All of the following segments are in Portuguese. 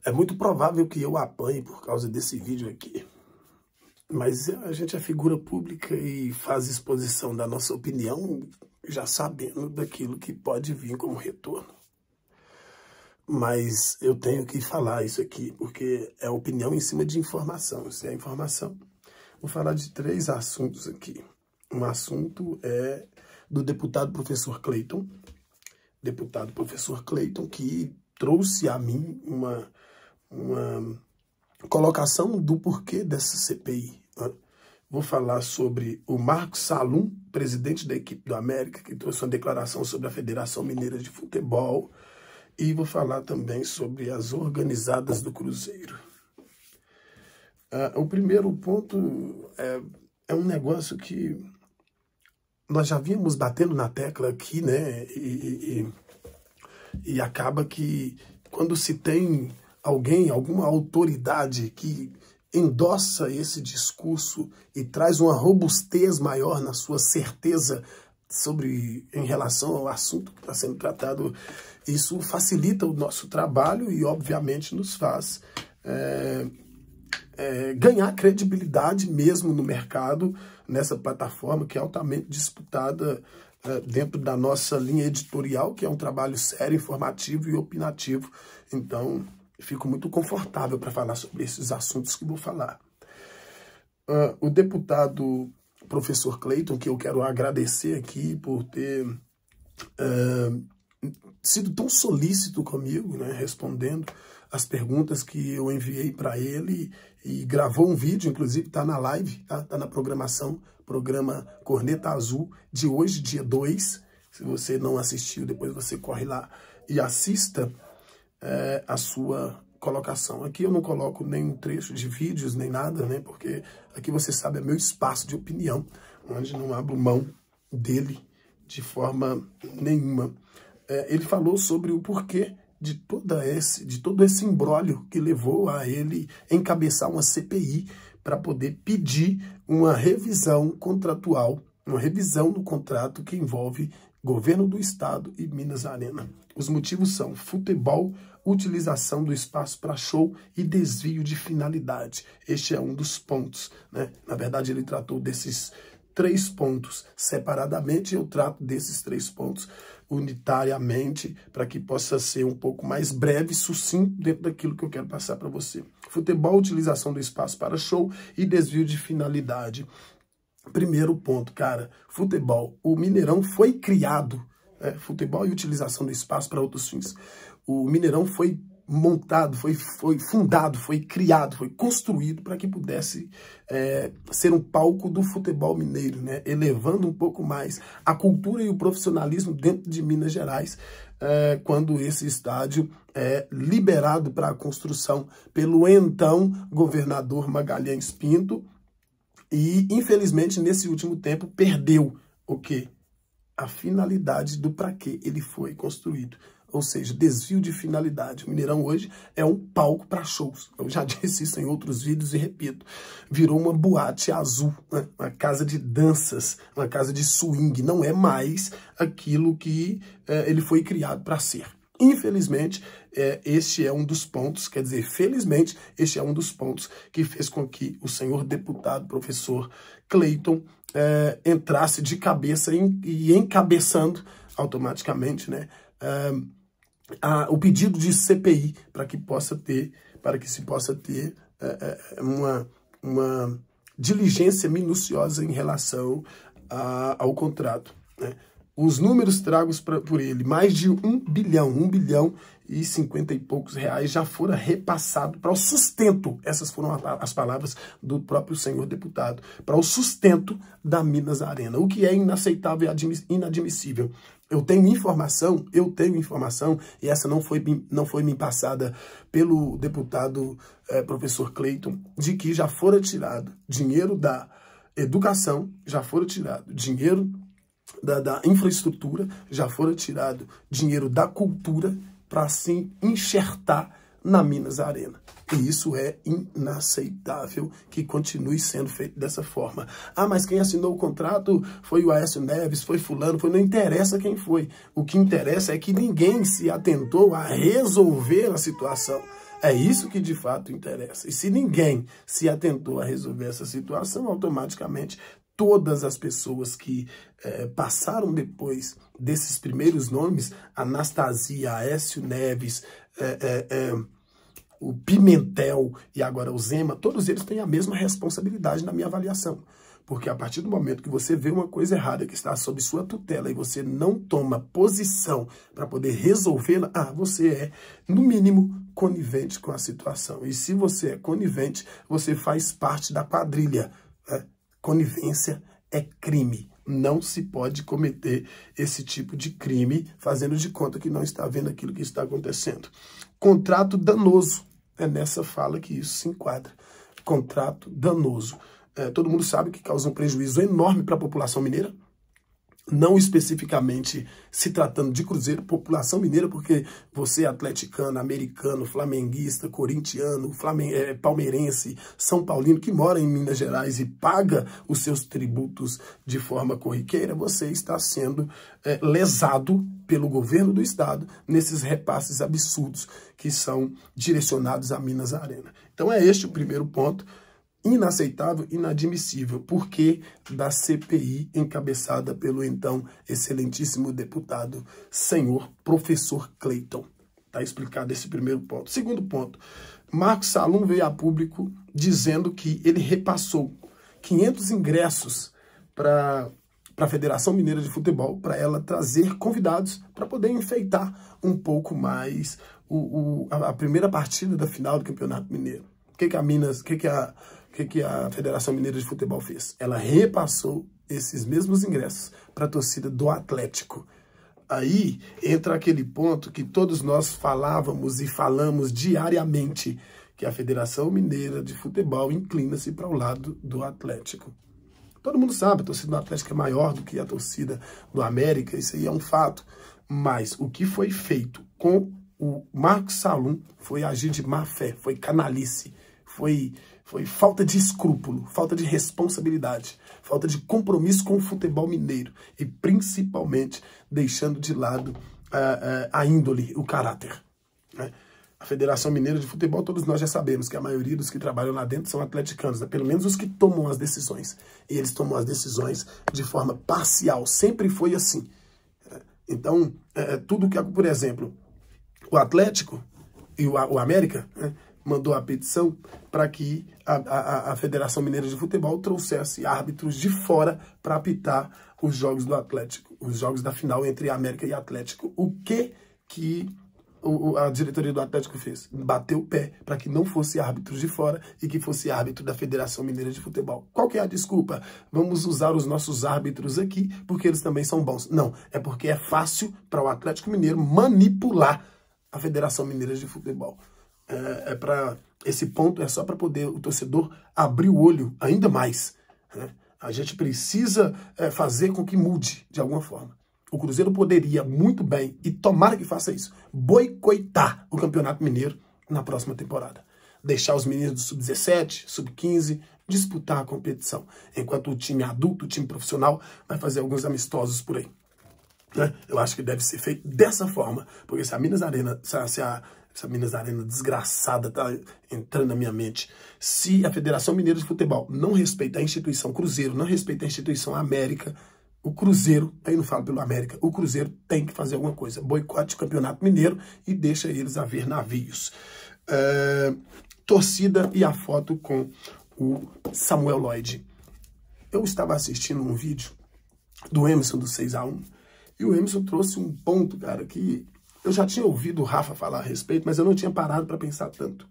É muito provável que eu apanhe por causa desse vídeo aqui. Mas a gente é figura pública e faz exposição da nossa opinião já sabendo daquilo que pode vir como retorno. Mas eu tenho que falar isso aqui, porque é opinião em cima de informação. Isso é informação. Vou falar de 3 assuntos aqui. Um assunto é do deputado professor Cleiton. Deputado professor Cleiton, que trouxe a mim uma colocação do porquê dessa CPI. Vou falar sobre o Marcos Salum, presidente da equipe do América, que trouxe uma declaração sobre a Federação Mineira de Futebol. E vou falar também sobre as organizadas do Cruzeiro. O primeiro ponto é um negócio que nós já vínhamos batendo na tecla aqui, né? E acaba que quando se tem alguém, alguma autoridade que endossa esse discurso e traz uma robustez maior na sua certeza em relação ao assunto que está sendo tratado, isso facilita o nosso trabalho e, obviamente, nos faz ganhar credibilidade mesmo no mercado, nessa plataforma que é altamente disputada dentro da nossa linha editorial, que é um trabalho sério, informativo e opinativo. Então, fico muito confortável para falar sobre esses assuntos que vou falar. O deputado professor Cleiton, que eu quero agradecer aqui por ter sido tão solícito comigo, né, respondendo as perguntas que eu enviei para ele, e gravou um vídeo, inclusive está na live, tá na programação, programa Corneta Azul, de hoje, dia 2. Se você não assistiu, depois você corre lá e assista a sua colocação. Aqui eu não coloco nenhum trecho de vídeos, nem nada, né? Porque aqui você sabe, é meu espaço de opinião, onde não abro mão dele de forma nenhuma. Ele falou sobre o porquê de todo esse imbróglio que levou a ele encabeçar uma CPI para poder pedir uma revisão contratual, uma revisão no contrato que envolve Governo do Estado e Minas Arena. Os motivos são futebol, utilização do espaço para show e desvio de finalidade. Este é um dos pontos, né? Na verdade, ele tratou desses 3 pontos separadamente, eu trato desses 3 pontos unitariamente, para que possa ser um pouco mais breve e sucinto dentro daquilo que eu quero passar para você. Futebol, utilização do espaço para show e desvio de finalidade. Primeiro ponto, cara, futebol. O Mineirão foi criado, futebol e utilização do espaço para outros fins. O Mineirão foi montado, foi fundado, foi criado, foi construído para que pudesse ser um palco do futebol mineiro, né? Elevando um pouco mais a cultura e o profissionalismo dentro de Minas Gerais, quando esse estádio é liberado para a construção pelo então governador Magalhães Pinto, e infelizmente nesse último tempo perdeu o quê? A finalidade do para que ele foi construído. Ou seja, desvio de finalidade. O Mineirão hoje é um palco para shows. Eu já disse isso em outros vídeos e repito. Virou uma boate azul, né? Uma casa de danças, uma casa de swing. Não é mais aquilo que ele foi criado para ser. Infelizmente, este é um dos pontos, quer dizer, felizmente, este é um dos pontos que fez com que o senhor deputado, professor Cleiton, entrasse de cabeça e encabeçando automaticamente, né, o pedido de CPI para que se possa ter uma diligência minuciosa em relação ao contrato, né? Os números tragos por ele, mais de 1 bilhão e 50 e poucos reais já foram repassados para o sustento, essas foram as palavras do próprio senhor deputado, para o sustento da Minas Arena, o que é inaceitável e inadmissível. Eu tenho informação, e essa não foi me passada pelo deputado professor Cleiton, de que já fora tirado dinheiro da educação, já fora tirado dinheiro da infraestrutura, já fora tirado dinheiro da cultura para assim enxertar na Minas Arena. E isso é inaceitável que continue sendo feito dessa forma. Ah, mas quem assinou o contrato foi o Aécio Neves, foi fulano, não interessa quem foi. O que interessa é que ninguém se atentou a resolver a situação. É isso que de fato interessa. E se ninguém se atentou a resolver essa situação, automaticamente todas as pessoas que passaram depois desses primeiros nomes, Anastasia, Aécio Neves, o Pimentel e agora o Zema, todos eles têm a mesma responsabilidade na minha avaliação. Porque a partir do momento que você vê uma coisa errada que está sob sua tutela e você não toma posição para poder resolvê-la, você é, no mínimo, conivente com a situação. E se você é conivente, você faz parte da quadrilha. Conivência é crime. Não se pode cometer esse tipo de crime fazendo de conta que não está vendo aquilo que está acontecendo. Contrato danoso. É nessa fala que isso se enquadra. Contrato danoso. Todo mundo sabe que causa um prejuízo enorme para a população mineira, não especificamente se tratando de Cruzeiro, população mineira, porque você é atleticano, americano, flamenguista, corintiano, palmeirense, São Paulino, que mora em Minas Gerais e paga os seus tributos de forma corriqueira, você está sendo lesado pelo governo do estado nesses repasses absurdos que são direcionados à Minas Arena. Então é este o primeiro ponto. Inaceitável, inadmissível, porque da CPI encabeçada pelo então excelentíssimo deputado, senhor professor Cleiton. Está explicado esse primeiro ponto. Segundo ponto, Marcos Salum veio a público dizendo que ele repassou 500 ingressos para a Federação Mineira de Futebol, para ela trazer convidados para poder enfeitar um pouco mais a primeira partida da final do Campeonato Mineiro. O que a Federação Mineira de Futebol fez? Ela repassou esses mesmos ingressos para a torcida do Atlético. Aí entra aquele ponto que todos nós falávamos e falamos diariamente, que a Federação Mineira de Futebol inclina-se para o lado do Atlético. Todo mundo sabe, a torcida do Atlético é maior do que a torcida do América, isso aí é um fato. Mas o que foi feito com o Marcos Salum foi agir de má fé, foi canalice, foi falta de escrúpulo, falta de responsabilidade, falta de compromisso com o futebol mineiro e principalmente deixando de lado a índole, o caráter. Né? A Federação Mineira de Futebol, todos nós já sabemos que a maioria dos que trabalham lá dentro são atleticanos, né? Pelo menos os que tomam as decisões. E eles tomam as decisões de forma parcial, sempre foi assim. Então, tudo que, por exemplo, o Atlético e o América, né, mandou a petição para que a Federação Mineira de Futebol trouxesse árbitros de fora para apitar os jogos do Atlético, os jogos da final entre América e Atlético. O que a diretoria do Atlético fez? Bateu o pé para que não fosse árbitros de fora e que fosse árbitro da Federação Mineira de Futebol. Qual que é a desculpa? Vamos usar os nossos árbitros aqui porque eles também são bons. Não, é porque é fácil para o Atlético Mineiro manipular a Federação Mineira de Futebol. Esse ponto é só para poder o torcedor abrir o olho ainda mais. Né? A gente precisa fazer com que mude de alguma forma. O Cruzeiro poderia muito bem, e tomara que faça isso, boicotar o Campeonato Mineiro na próxima temporada. Deixar os meninos do Sub-17, Sub-15 disputar a competição, enquanto o time adulto, o time profissional, vai fazer alguns amistosos por aí. Né? Eu acho que deve ser feito dessa forma, porque se a Minas Arena, essa Minas Arena desgraçada tá entrando na minha mente. Se a Federação Mineira de Futebol não respeita a instituição Cruzeiro, não respeita a instituição América, o Cruzeiro, aí não falo pelo América, o Cruzeiro tem que fazer alguma coisa. Boicote o Campeonato Mineiro e deixa eles a ver navios. Torcida e a foto com o Samuel Lloyd. Eu estava assistindo um vídeo do Emerson do 6x1 e o Emerson trouxe um ponto, cara, que eu já tinha ouvido o Rafa falar a respeito, mas eu não tinha parado para pensar tanto.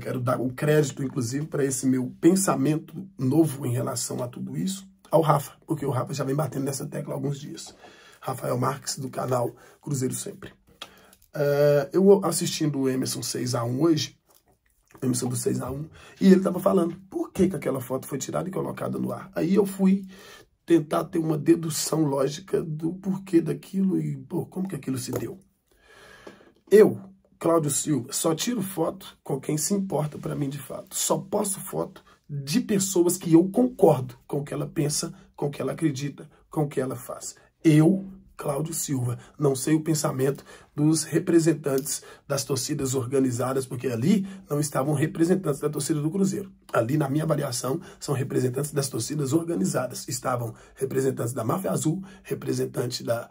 Quero dar um crédito, inclusive, para esse meu pensamento novo em relação a tudo isso, ao Rafa, porque o Rafa já vem batendo nessa tecla há alguns dias. Rafael Marques, do canal Cruzeiro Sempre. Eu assistindo o Emerson 6x1 hoje, Emerson do 6x1, e ele estava falando por que aquela foto foi tirada e colocada no ar. Aí eu fui tentar ter uma dedução lógica do porquê daquilo e, pô, como que aquilo se deu. Eu, Cláudio Silva, só tiro foto com quem se importa para mim de fato. Só posto foto de pessoas que eu concordo com o que ela pensa, com o que ela acredita, com o que ela faz. Eu Cláudio Silva. Não sei o pensamento dos representantes das torcidas organizadas, porque ali não estavam representantes da torcida do Cruzeiro. Ali, na minha avaliação, são representantes das torcidas organizadas. Estavam representantes da Máfia Azul, representante da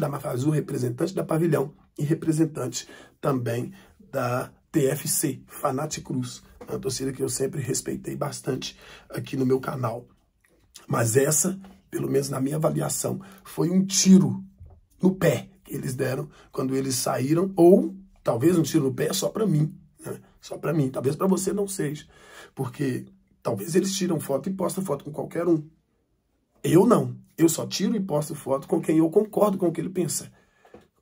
Máfia Azul, representante da Pavilhão e representante também da TFC, Fanati Cruz, uma torcida que eu sempre respeitei bastante aqui no meu canal. Mas essa, pelo menos na minha avaliação, foi um tiro no pé que eles deram quando eles saíram, ou talvez um tiro no pé só para mim, né? Só para mim, talvez para você não seja, porque talvez eles tiram foto e postam foto com qualquer um. Eu não, eu só tiro e posto foto com quem eu concordo com o que ele pensa,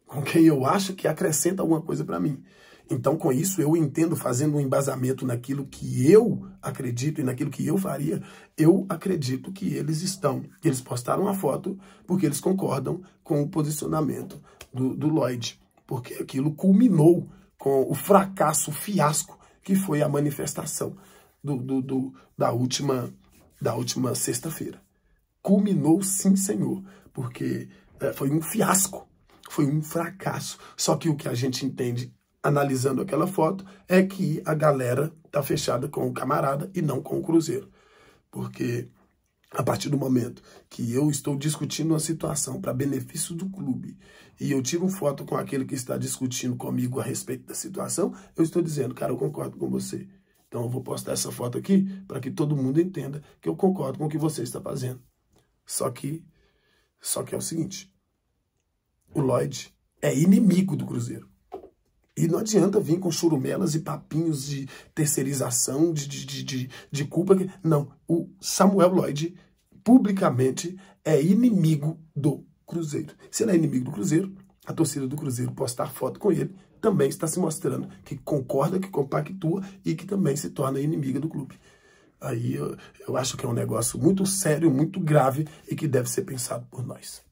com quem eu acho que acrescenta alguma coisa para mim. Então, com isso, eu entendo, fazendo um embasamento naquilo que eu acredito e naquilo que eu faria, eu acredito que eles postaram a foto porque eles concordam com o posicionamento do Lloyd, porque aquilo culminou com o fracasso, o fiasco que foi a manifestação da última sexta-feira. Culminou, sim, senhor, porque foi um fiasco, foi um fracasso. Só que o que a gente entende analisando aquela foto, é que a galera tá fechada com o camarada e não com o Cruzeiro. Porque a partir do momento que eu estou discutindo uma situação para benefício do clube e eu tiro foto com aquele que está discutindo comigo a respeito da situação, eu estou dizendo, cara, eu concordo com você. Então eu vou postar essa foto aqui para que todo mundo entenda que eu concordo com o que você está fazendo. Só que é o seguinte, o Lloyd é inimigo do Cruzeiro. E não adianta vir com churumelas e papinhos de terceirização, de culpa. Não, o Samuel Lloyd, publicamente, é inimigo do Cruzeiro. Se ele é inimigo do Cruzeiro, a torcida do Cruzeiro postar foto com ele também está se mostrando que concorda, que compactua e que também se torna inimiga do clube. Aí eu acho que é um negócio muito sério, muito grave e que deve ser pensado por nós.